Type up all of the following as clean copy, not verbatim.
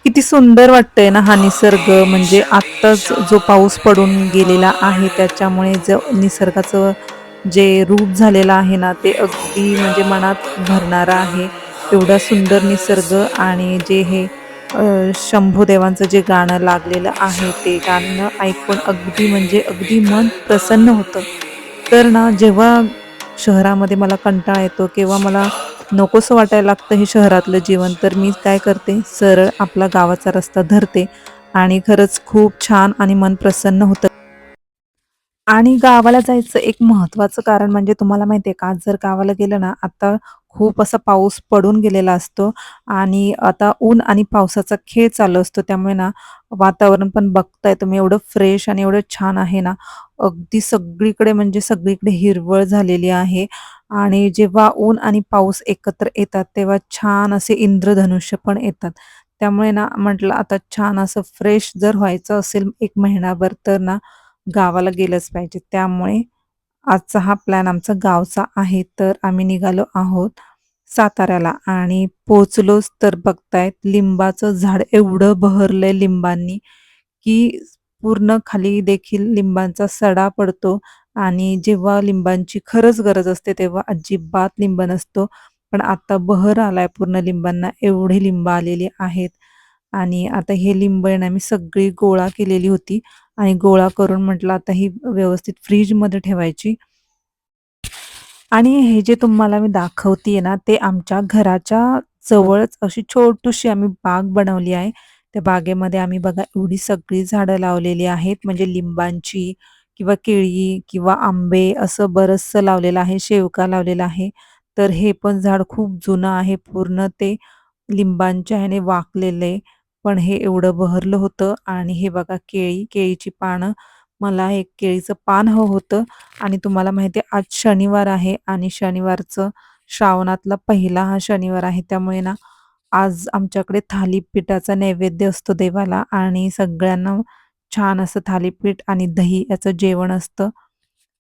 किती सुंदर वाटतंय ना हा निसर्ग. म्हणजे आत्ताच जो पाऊस पडून गेलेला आहे त्याच्यामुळे जो निसर्गाचं जे रूप झालेलं आहे ना ते अगदी म्हणजे मनात भरणारं आहे. एवढा सुंदर निसर्ग आणि जे हे शंभूदेवांचं जे गाणं लागलेलं आहे ते गाणं ऐकून अगदी म्हणजे अगदी मन प्रसन्न होतं. तर ना जेव्हा शहरामध्ये मला कंटाळा येतो किंवा मला नकोसं वाटायला लागतं हे शहरातलं जीवन, तर मी काय करते, सरळ आपला गावाचा रस्ता धरते आणि खरंच खूप छान आणि मन प्रसन्न होतं. आणि गावाला जायचं एक महत्त्वाचं कारण म्हणजे तुम्हाला माहिती आहे का, आज जर गावाला गेलं ना, आता खूप असा पाऊस पडून गेलेला असतो आणि आता ऊन आणि पावसाचा खेळ चालू असतो. त्यामुळे ना, वातावरण पण बघताय तुम्ही एवढं फ्रेश आणि एवढं छान आहे ना, अगदी सगळीकडे म्हणजे सगळीकडे हिरवळ झालेली आहे आणि जेव्हा ऊन आणि पाऊस एकत्र येतात, तेव्हा छान असे इंद्रधनुष्य पण येतात. त्यामुळे ना, म्हटलं आता छान असं फ्रेश जर व्हायचं असेल 1 महिनाभर, तर ना गावाला गेलंच पाहिजे. त्यामुळे आजचा हा प्लॅन आमचा गावचा आहे. तर आम्ही निघालो आहोत साताऱ्याला आणि पोहोचलोच तर बघतायत लिंबाचं झाड एवढं बहरलंय लिंबांनी, की पूर्ण खाली देखील लिंबांचा सडा पडतो आणि जेव्हा लिंबांची खरंच गरज असते, तेव्हा अजिबात लिंब नसतो. पण आता बहर आलाय पूर्ण लिंबांना, एवढी लिंबं आलेली आहेत. आणि आता हे लिंब आहे ना, मी सगळी गोळा केलेली होती आणि गोळा करून म्हटलं आता ही व्यवस्थित फ्रिजमध्ये ठेवायची. आणि हे जे तुम्हाला मी दाखवतीये ना, ते आमच्या घराच्या जवळच अशी छोटीशी आम्ही बाग बनवली आहे. त्या बागेमध्ये आम्ही बघा एवढी सगळी झाडं लावलेली आहेत. म्हणजे लिंबांची किंवा केळी किंवा आंबे असं बरचसं लावलेलं आहे. शेवगा लावलेला आहे. तर हे पण झाड खूप जुनं आहे. पूर्ण ते लिंबांच्या ह्याने वाकलेलं पण हे एवढं बहरलं होतं आणि हे बघा केळीची पानं. मला एक केळीचं पान हवं होतं आणि तुम्हाला माहिती आहे आज शनिवार आहे आणि शनिवारचं श्रावणातला पहिला हा शनिवार आहे. त्यामुळे ना आज आमच्याकडे थालीपीठाचा नैवेद्य असतो देवाला आणि सगळ्यांना छान असं थालीपीठ आणि दही याचं जेवण असतं.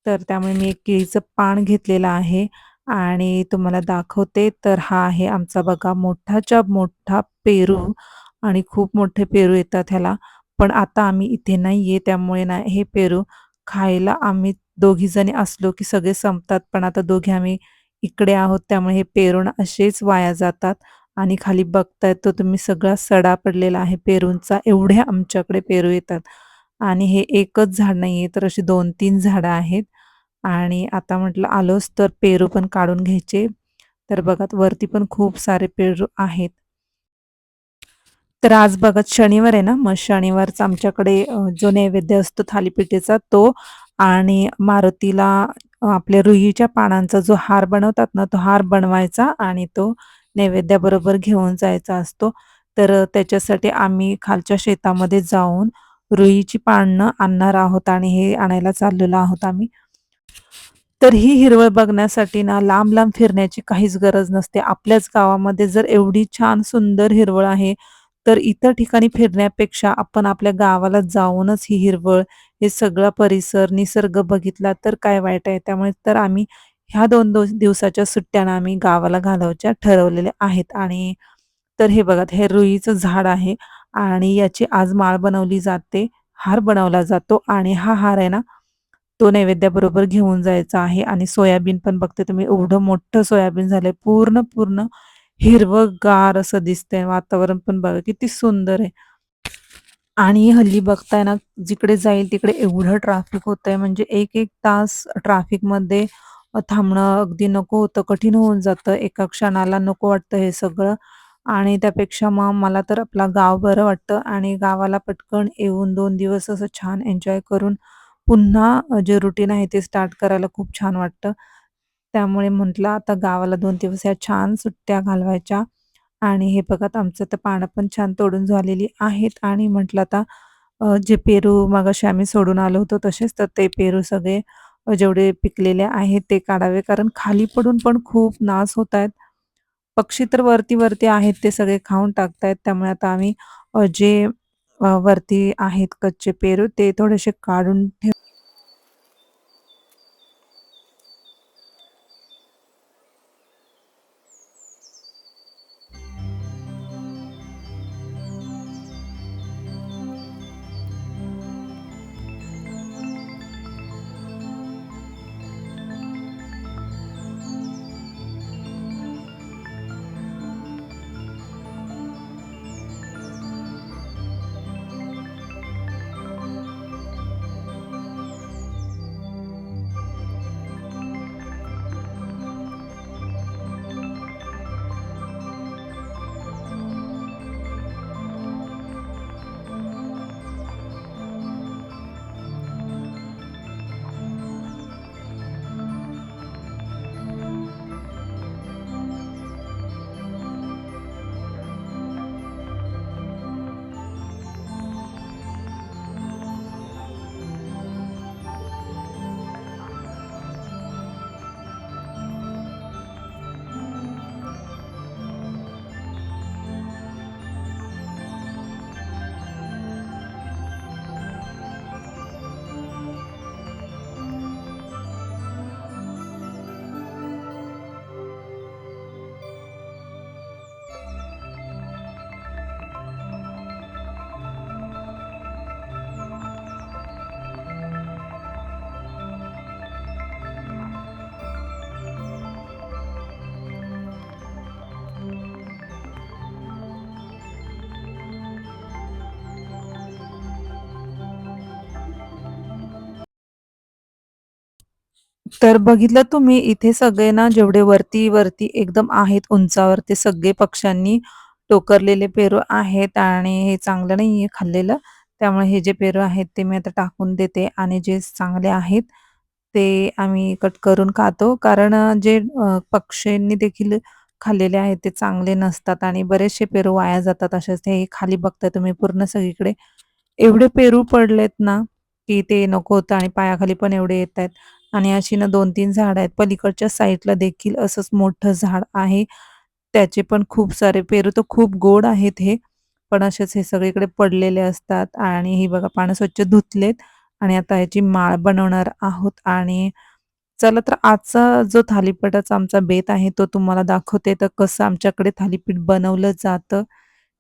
तर त्यामुळे मी एक केळीचं पान घेतलेलं आहे आणि तुम्हाला दाखवते. तर हा आहे आमचा बघा मोठाच्या मोठा पेरू आणि खूप मोठे पेरू येतात ह्याला. पण आता आम्ही इथे नाहीये त्यामुळे ना हे पेरू खायला आम्ही दोघी जणी असलो की सगळे संपतात. पण आता दोघे आम्ही इकडे आहोत त्यामुळे हे पेरू असेच वाया जातात आणि खाली बघताय तर तुम्ही सगळा सडा पडलेला आहे पेरूंचा. एवढे आमच्याकडे पेरू येतात आणि हे एकच झाड नाहीये तर अशी 2-3 झाडं आहेत आणि आता म्हटलं आलोच तर पेरू पण काढून घ्यायचे. तर बघा वरती पण खूप सारे पेरू आहेत. तर आज बघा शनिवार आहे ना, मग शनिवारचा आमच्याकडे जो नैवेद्य असतो थालीपीठेचा तो आणि मारुतीला आपल्या रुईच्या पानांचा जो हार बनवतात ना, तो हार बनवायचा आणि तो नैवेद्याबरोबर घेऊन जायचा असतो. तर त्याच्यासाठी आम्ही खालच्या शेतामध्ये जाऊन रुईची पानं आणणार आहोत आणि हे आणायला चाललेलो आहोत आम्ही. तर ही हिरवळ बघण्यासाठी ना लांब-लांब फिरण्याची काहीच गरज नसते. आपल्याच गावामध्ये जर एवढी छान सुंदर हिरवळ आहे, तर इतर ठिकाणी फिरण्यापेक्षा आपण आपल्या गावाला जाऊनच ही हिरवळ, हे सगळा परिसर, निसर्ग बघितला तर काय वाईट आहे. त्यामुळे तर आम्ही ह्या 2 दिवसाच्या सुट्ट्या आम्ही गावाला घालवायच्या ठरवलेल्या आहेत. आणि तर हे बघा, हे रुईचं झाड आहे आणि याची आज माळ बनवली जाते, हार बनवला जातो आणि हा हार आहे ना तो नैवेद्याबरोबर घेऊन जायचा आहे आणि सोयाबीन पण बघते तुम्ही एवढं मोठं सोयाबीन झालंय. पूर्ण हिरवंगार असं दिसतंय. वातावरण पण बघा किती सुंदर आहे. आणि हल्ली बघताय ना, जिकडे जाईल तिकडे एवढं ट्रॅफिक होतंय म्हणजे 1-1 तास ट्रॅफिकमध्ये थांबणं अगदी नको होतं, कठीण होऊन जातं. एका क्षणाला नको वाटतं हे सगळं आणि त्यापेक्षा मग मला तर आपलं गाव बरं वाटतं आणि गावाला पटकन येऊन 2 दिवस असं छान एन्जॉय करून पुन्हा जे रुटीन आहे ते स्टार्ट करायला खूप छान वाटतं. त्यामुळे म्हटलं आता गावाला 2 दिवस ह्या छान सुट्ट्या घालवायच्या आणि हे बघा आमचं तर पानं पण छान तोडून झालेली आहेत आणि म्हटलं आता जे पेरू मगाशी आम्ही सोडून आलो होतो तसेच तर ते पेरू सगळे जेवढे पिकलेले आहेत ते काढावे कारण खाली पडून पण खूप नाश होत आहेत. पक्षी तर वरती आहेत ते सगळे खाऊन टाकतायत. त्यामुळे आता आम्ही जे वरती आहेत कच्चे पेरू ते थोडेसे काढून तर बघितलं तुम्ही इथे सगळे ना जेवढे वरती एकदम आहेत उंचावर ते सगळे पक्ष्यांनी टोकरलेले पेरू आहेत आणि हे चांगलं नाहीये खाल्लेलं. त्यामुळे हे जे पेरू आहेत ते मी आता टाकून देते आणि जे चांगले आहेत ते आम्ही कट करून खातो. कारण जे पक्ष्यांनी देखील खाल्लेले आहेत ते चांगले नसतात आणि बरेचसे पेरू वाया जातात. असेच ते खाली बघताय तुम्ही पूर्ण सगळीकडे एवढे पेरू पडलेत ना, की ते नको होतं आणि पायाखाली पण एवढे येतायत. आणि अशी ना 2-3 झाडं आहेत. पलीकडच्या साईडला देखील असंच मोठं झाड आहे. त्याचे पण खूप सारे पेरू तर खूप गोड आहेत हे. पण असेच हे सगळीकडे पडलेले असतात आणि ही बघा पानं स्वच्छ धुतलेत आणि आता ह्याची माळ बनवणार आहोत आणि चला तर आजचा जो थालीपीठाचा आमचा बेत आहे तो तुम्हाला दाखवते. तर कसं आमच्याकडे थालीपीठ बनवलं जातं.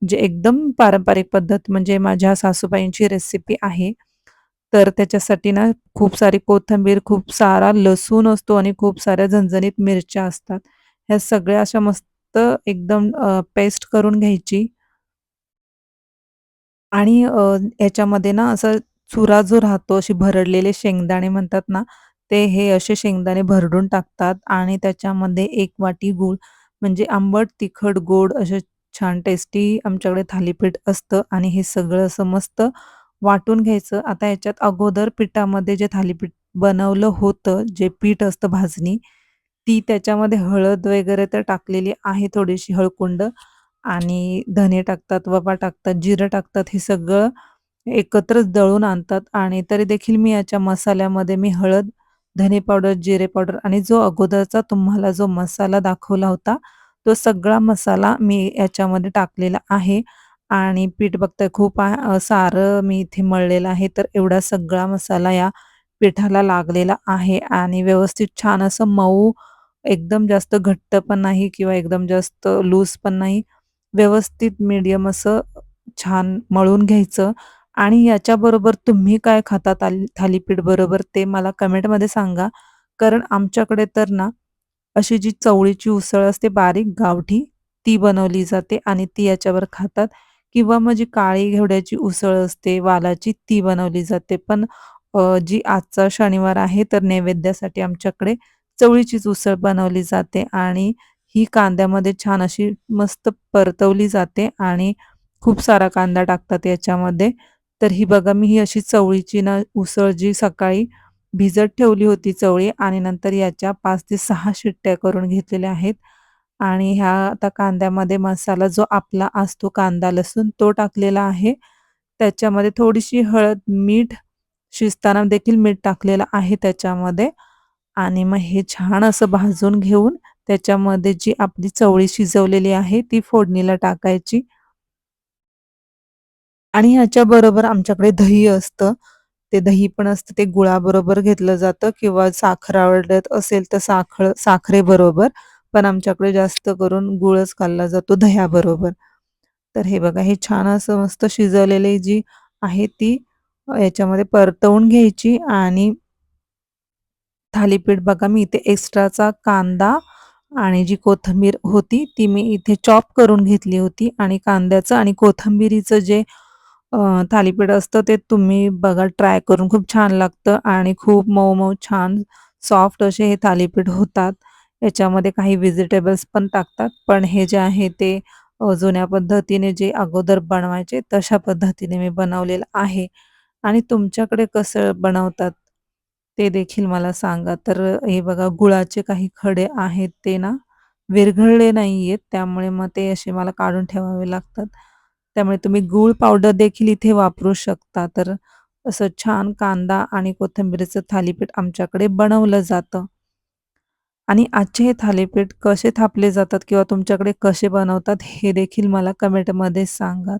जे एकदम पारंपरिक पद्धत म्हणजे माझ्या सासूबाईंची रेसिपी आहे. तर त्याच्यासाठी ना खूप सारी कोथिंबीर, खूप सारा लसूण असतो आणि खूप साऱ्या झणझणीत मिरच्या असतात. ह्या सगळ्या अशा मस्त एकदम पेस्ट करून घ्यायची आणि याच्यामध्ये ना असा चुरा जो राहतो, असे भरडलेले शेंगदाणे म्हणतात ना, ते हे असे शेंगदाणे भरडून टाकतात आणि त्याच्यामध्ये 1 वाटी गूळ म्हणजे आंबट, तिखट, गोड असं छान टेस्टी आमच्याकडे थालीपीठ असतं आणि हे सगळं असं मस्त वाटून घ्यायचं. आता ह्याच्यात अगोदर पिठामध्ये जे थालीपीठ बनवलं होतं, जे पीठ असतं भाजणी, ती त्याच्यामध्ये हळद वगैरे तर टाकलेली आहे थोडीशी हळकुंड आणि धने टाकतात, ओवा टाकतात, जिरं टाकतात. हे सगळं एकत्रच दळून आणतात आणि तरी देखील मी याच्या मसाल्यामध्ये मी हळद, धने पावडर, जिरे पावडर आणि जो अगोदरचा तुम्हाला जो मसाला दाखवला होता, तो सगळा मसाला मी याच्यामध्ये टाकलेला आहे आणि पीठ बघताय खूप सारं मी इथे मळलेलं आहे. तर एवढा सगळा मसाला या पिठाला लागलेला आहे आणि व्यवस्थित छान असं मऊ, एकदम जास्त घट्ट पण नाही किंवा एकदम जास्त लूज पण नाही. व्यवस्थित मीडियम असं छान मळून घ्यायचं आणि याच्याबरोबर तुम्ही काय खाता थालीपीठ बरोबर ते मला कमेंटमध्ये सांगा. कारण आमच्याकडे तर ना, अशी जी चवळीची उसळ असते बारीक गावठी, ती बनवली जाते आणि ती याच्यावर खातात किंवा मग जी काळी घेवड्याची उसळ असते वालाची ती बनवली जाते. पण जी आजचा शनिवार आहे तर नैवेद्यासाठी आमच्याकडे चवळीचीच उसळ बनवली जाते आणि ही कांद्यामध्ये छान अशी मस्त परतवली जाते आणि खूप सारा कांदा टाकतात याच्यामध्ये. तर ही बघा मी ही अशी चवळीची ना उसळ जी सकाळी भिजत ठेवली होती चवळी आणि नंतर याच्या 5 ते 6 शिट्ट्या करून घेतलेल्या आहेत. आणि ह्या आता कांद्यामध्ये मसाला जो आपला असतो कांदा, लसूण तो टाकलेला आहे. त्याच्यामध्ये थोडीशी हळद, मीठ शिजताना देखील मीठ टाकलेलं आहे त्याच्यामध्ये आणि मग हे छान असं भाजून घेऊन त्याच्यामध्ये जी आपली चवळी शिजवलेली आहे ती फोडणीला टाकायची आणि ह्याच्याबरोबर आमच्याकडे दही असतं. ते दही पण असतं ते गुळाबरोबर घेतलं जातं किंवा साखर आवडत असेल तर साखरेबरोबर. पण आमच्याकडे जास्त करून गूळच खाल्ला जातो दह्याबरोबर. तर हे बघा हे छान असं मस्त शिजवलेली जी आहे ती याच्यामध्ये परतवून घ्यायची आणि थालीपीठ बघा मी इथे एक्स्ट्राचा कांदा आणि जी कोथिंबीर होती ती मी इथे चॉप करून घेतली होती आणि कांद्याचं आणि कोथिंबिरीचं जे थालीपीठ असतं ते तुम्ही बघा ट्राय करून खूप छान लागतं आणि खूप मऊ-मऊ छान सॉफ्ट असे हे थालीपीठ होतात. याच्यामध्ये काही व्हेजिटेबल्स पण टाकतात. पण हे जे आहे ते जुन्या पद्धतीने जे अगोदर बनवायचे तशा पद्धतीने मी बनवलेलं आहे. आणि तुमच्याकडे कसं बनवतात ते देखील मला सांगा. तर हे बघा गुळाचे काही खडे आहेत ते ना विरघळले नाहीयेत त्यामुळे मग ते असे मला काढून ठेवावे लागतात. त्यामुळे तुम्ही गूळ पावडर देखील इथे वापरू शकता. तर असं छान कांदा आणि कोथिंबीरीचं थालीपीठ आमच्याकडे बनवलं जातं. आणि आजचे हे थालीपीठ कसे थापले जातात किंवा तुमच्याकडे कसे बनवतात हे देखील मला कमेंटमध्ये सांगा.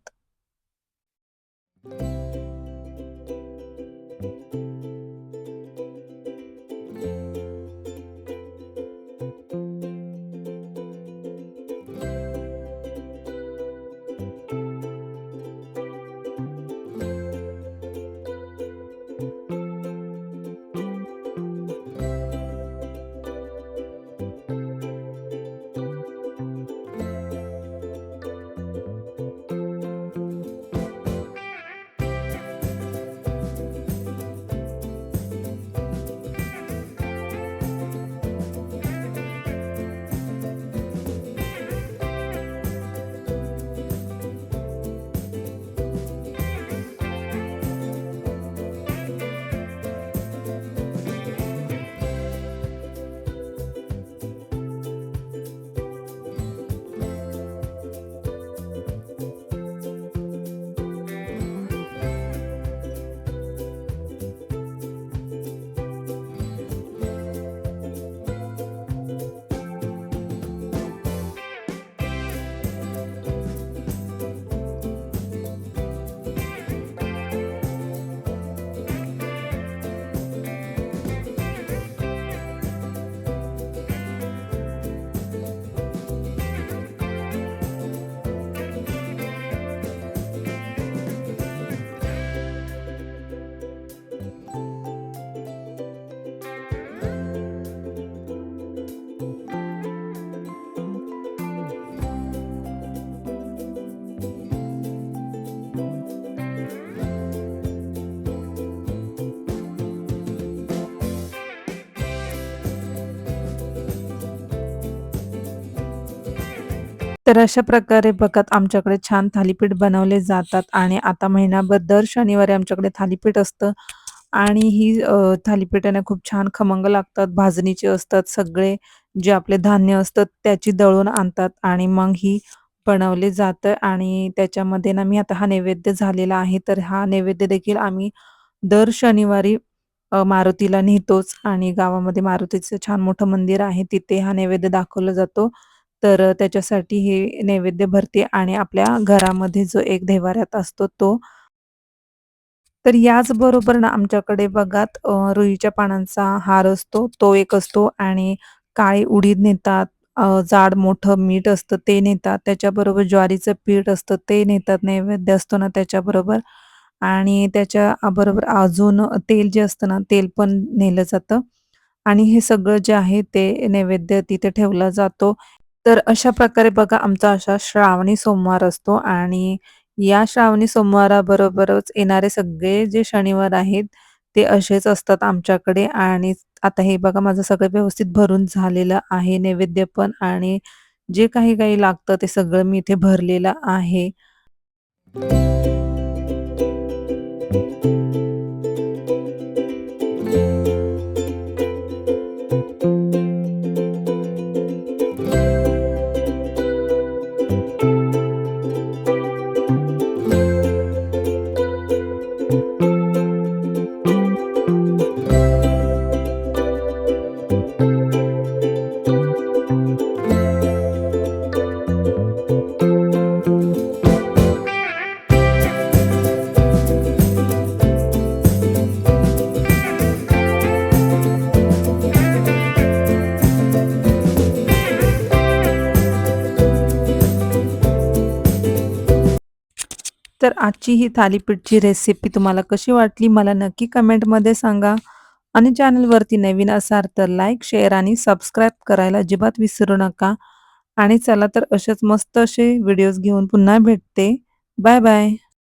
तर अशा प्रकारे बघा आमच्याकडे छान थालीपीठ बनवले जातात आणि आता महिनाभर दर शनिवारी आमच्याकडे थालीपीठ असतं आणि ही थालीपीठ आहे ना खूप छान खमंग लागतात, भाजणीचे असतात. सगळे जे आपले धान्य असतात त्याची दळून आणतात आणि मग ही बनवले जातं आणि त्याच्यामध्ये ना मी आता हा नैवेद्य झालेला आहे, तर हा नैवेद्य देखील आम्ही दर शनिवारी मारुतीला नेतोच आणि गावामध्ये मारुतीचं छान मोठं मंदिर आहे. तिथे हा नैवेद्य दाखवला जातो. तर त्याच्यासाठी हे नैवेद्य भरते आणि आपल्या घरामध्ये जो एक देव्हाऱ्यात असतो तो. तर याचबरोबर ना आमच्याकडे बघा रुईच्या पानांचा हार असतो, तो एक असतो आणि काळी उडीद नेतात, जाड मोठं मीठ असतं ते नेतात. त्याच्याबरोबर ज्वारीचं पीठ असतं ते नेतात, नैवेद्य असतो ना त्याच्याबरोबर आणि त्याच्या बरोबर अजून तेल जे असतं ना, तेल पण नेलं जातं आणि हे सगळं जे आहे ते नैवेद्य तिथे ठेवला जातो. तर अशा प्रकारे बघा आमचा असा श्रावणी सोमवार असतो आणि या श्रावणी सोमवाराबरोबरच येणारे सगळे जे शनिवार आहेत, ते असेच असतात आमच्याकडे आणि आता हे बघा माझं सगळं व्यवस्थित भरून झालेलं आहे. नैवेद्य पण आणि जे काही लागतं ते सगळं मी इथे भरलेलं आहे. तर आजची ही थालीपीठची रेसिपी तुम्हाला कशी वाटली मला नक्की कमेंटमध्ये सांगा आणि चॅनलवरती नवीन असाल तर लाईक, शेअर आणि सबस्क्राईब करायला अजिबात विसरू नका. आणि चला तर असेच मस्त असे व्हिडिओज घेऊन पुन्हा भेटते. Bye bye.